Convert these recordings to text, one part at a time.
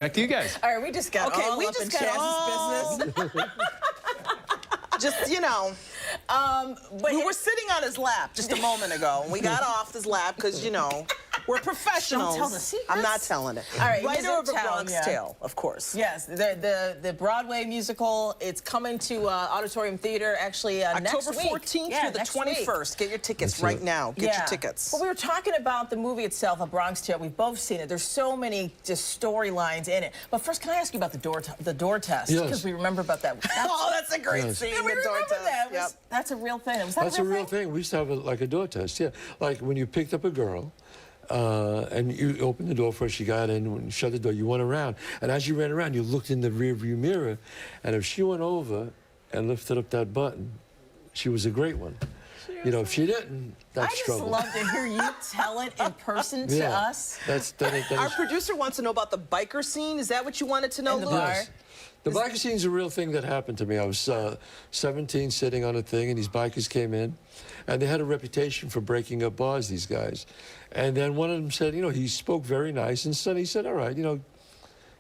Back to you guys. All right, we just got all up in Chazz's business. Just, you know, we were sitting on his lap just a moment ago. And we got off his lap because, you know, we're professionals. Don't tell the secrets. I'm not telling it. All right, Writer of a Bronx Tale, of course. Yes, the Broadway musical. It's coming to Auditorium Theater actually next week. October 14th through the 21st. Get your tickets right now. Get your tickets. Well, we were talking about the movie itself, A Bronx Tale. We've both seen it. There's so many just storylines in it. But first, can I ask you about the door test? Yes. Because we remember about that. That's a great scene. Yeah, we remember that. That's a real thing. Was that That's a real thing. We used to have like a door test. Yeah, like when you picked up a girl. And you opened the door first, you got in, and shut the door, you went around. And as you ran around, you looked in the rearview mirror, and if she went over and lifted up that button, she was a great one. You know, if she didn't, that's trouble. I just love to hear you tell it in person to us. Our producer wants to know about the biker scene. Is that what you wanted to know, in the bar? Yes. The biker scene's a real thing that happened to me. I was 17, sitting on a thing, and these bikers came in, and they had a reputation for breaking up bars, these guys. And then one of them said, you know, he spoke very nice, and so he said, all right, you know,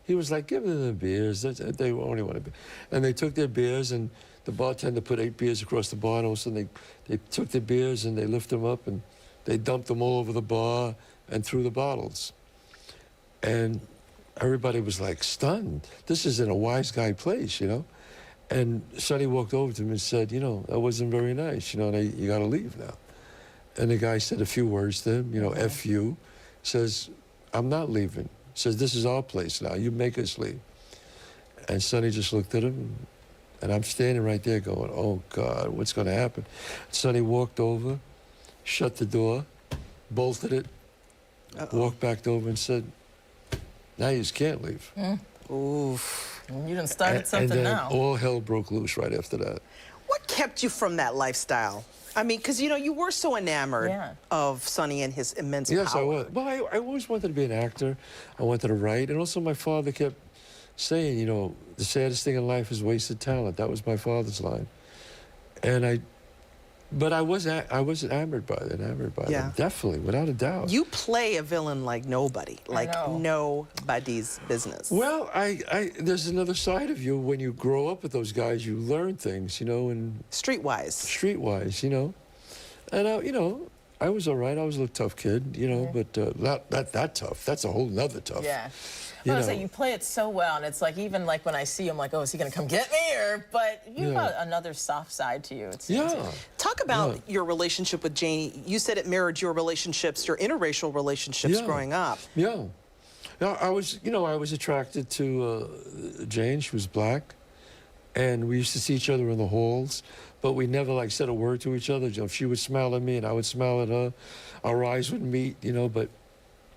he was like, give them the beers. They only want a beer. And they took their beers, and the bartender put 8 beers across the bar, and all of a sudden they took the beers, and they lifted them up, and they dumped them all over the bar and threw the bottles. And everybody was like stunned. This isn't a wise guy place, you know? And Sonny walked over to him and said, you know, that wasn't very nice, you know, you got to leave now. And the guy said a few words to him, you know, F you. Says, I'm not leaving. Says, this is our place now. You make us leave. And Sonny just looked at him, and I'm standing right there going, oh, God, what's going to happen? Sonny walked over, shut the door, bolted it, walked back over and said, now you just can't leave. Oof. You done started something and then now. All hell broke loose right after that. What kept you from that lifestyle? I mean, because, you know, you were so enamored of Sonny and his immense power. Yes, I was. Well, I always wanted to be an actor. I wanted to write. And also my father kept saying, you know, the saddest thing in life is wasted talent. That was my father's line. And but I was enamored by them, definitely, without a doubt. You play a villain like nobody, like nobody's business. Well, there's another side of you. When you grow up with those guys, you learn things, you know, and streetwise, you know. And you know, I was all right. I was a little tough kid, you know, but not that tough. That's a whole nother tough. Yeah. Well, you play it so well, and it's like, even like when I see you, I'm like, oh, is he gonna come get me? But you've got another soft side to you, it seems. Yeah. Talk about your relationship with Janie. You said it mirrored your relationships, your interracial relationships growing up. Yeah. Now, I was attracted to Jane. She was black, and we used to see each other in the halls, but we never like said a word to each other. You know, she would smile at me, and I would smile at her. Our eyes would meet, you know, but.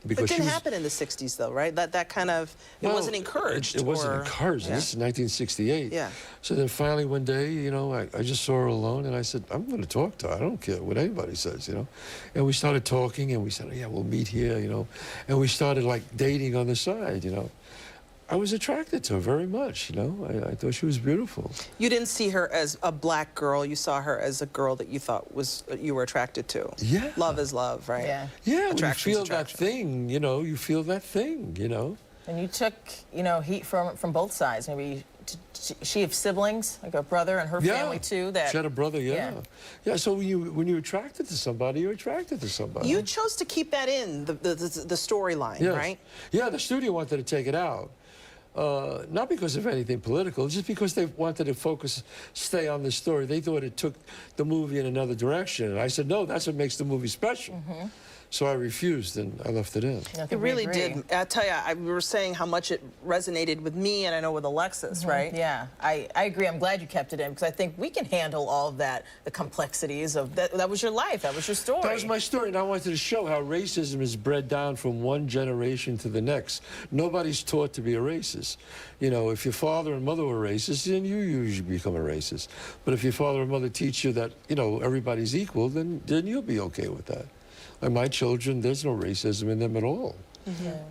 Because it didn't happen in the 60s, though, right? That kind of, it wasn't encouraged. It wasn't encouraged. This is 1968. Yeah. So then finally one day, you know, I just saw her alone, and I said, I'm going to talk to her. I don't care what anybody says, you know. And we started talking, and we said, oh, yeah, we'll meet here, you know. And we started, like, dating on the side, you know. I was attracted to her very much, you know. I thought she was beautiful. You didn't see her as a black girl. You saw her as a girl that you thought you were attracted to. Yeah. Love is love, right? Yeah. Yeah, when you feel that thing, you know, you feel that thing, you know. And you took, you know, heat from both sides. Maybe she have siblings, like a brother and her family too. That she had a brother, yeah. So when you're attracted to somebody, you're attracted to somebody. You chose to keep that in the storyline, right? Yeah, the studio wanted to take it out. Not because of anything political, just because they wanted to stay on the story. They thought it took the movie in another direction. And I said, no, that's what makes the movie special. So I refused, and I left it in. It really did. I tell you, we were saying how much it resonated with me, and I know with Alexis, right? Yeah, I agree. I'm glad you kept it in, because I think we can handle all of that, the complexities of that. That was your life. That was your story. That was my story, and I wanted to show how racism is bred down from one generation to the next. Nobody's taught to be a racist. You know, if your father and mother were racist, then you usually become a racist. But if your father and mother teach you that, you know, everybody's equal, then you'll be okay with that. Like my children, there's no racism in them at all.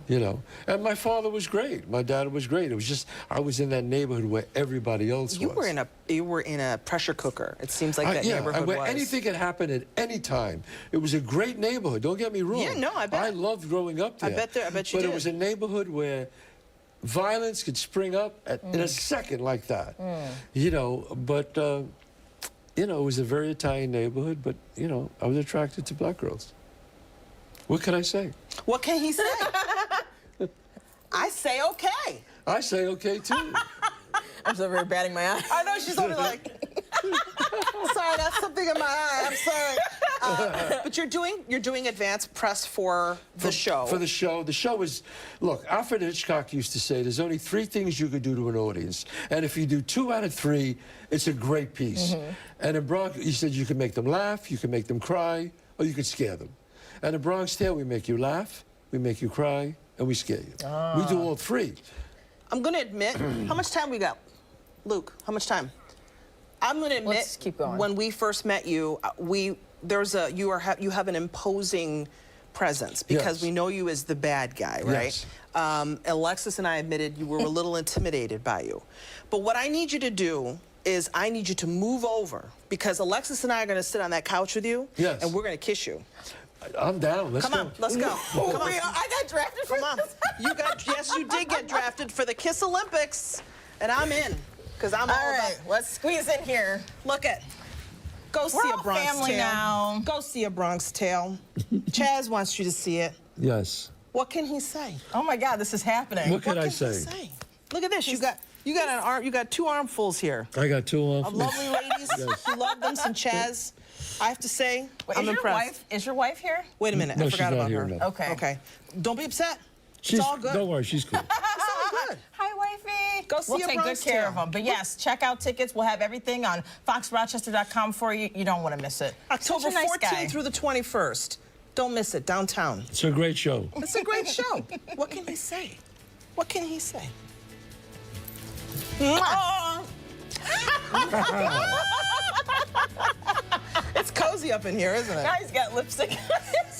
You know, and my father was great. My dad was great. It was just I was in that neighborhood where everybody else was. You were in a pressure cooker. It seems like that neighborhood was. Anything could happen at any time. It was a great neighborhood. Don't get me wrong. Yeah, no, I bet. I loved growing up there. I bet you But did. it was a neighborhood where violence could spring up in a second like that. You know, but, you know, it was a very Italian neighborhood, but, you know, I was attracted to black girls. What can I say? What can he say? I say okay. I say okay, too. I'm so very batting my eye. I know, she's only like, sorry, that's something in my eye. I'm sorry. But you're doing advanced press for the show. For the show. The show is, look, Alfred Hitchcock used to say there's only 3 things you could do to an audience. And if you do 2 out of 3, it's a great piece. And in Bronx, he said you can make them laugh, you can make them cry, or you can scare them. And in Bronx Tale, we make you laugh, we make you cry, and we scare you. We do all 3. I'm going to admit, how much time we got? Luke, how much time? I'm going to admit, Let's keep going. When we first met you, you have an imposing presence because we know you as the bad guy, right? Yes. Alexis and I admitted you were a little intimidated by you. But what I need you to do is I need you to move over because Alexis and I are going to sit on that couch with you and we're going to kiss you. I'm down. Let's go. Come on, let's go. Come on. I got drafted for Come on. this. Yes, you did get drafted for the Kiss Olympics, and I'm in because I'm all All right, about. let's squeeze in here. Look at. Go see We're a all Bronx family Tale. now. Go see a Bronx Tale. Chazz wants you to see it. Yes. What can he say? Oh my God, this is happening. What can I He say? say? Look at this. You got an arm. You got 2 armfuls here I got 2 of off. lovely ladies who love them some Chazz. I have to say, Wait, I'm impressed. Is your wife here? Wait a minute. No, I she's forgot not about here, her. no. Okay. Okay. Don't be upset. She's, it's all good. Don't worry, she's cool. It's all good. Hi, wifey. Go see We'll a take good Bronx care Tale. of them. But yes, check out tickets. We'll have everything on foxrochester.com for you. You don't want to miss it. October Such a nice 14th guy. through the 21st. Don't miss it, downtown. It's a great show. It's a great show. What can he say? What can he say? It's cozy up in here, isn't it? Now he's got lipstick on his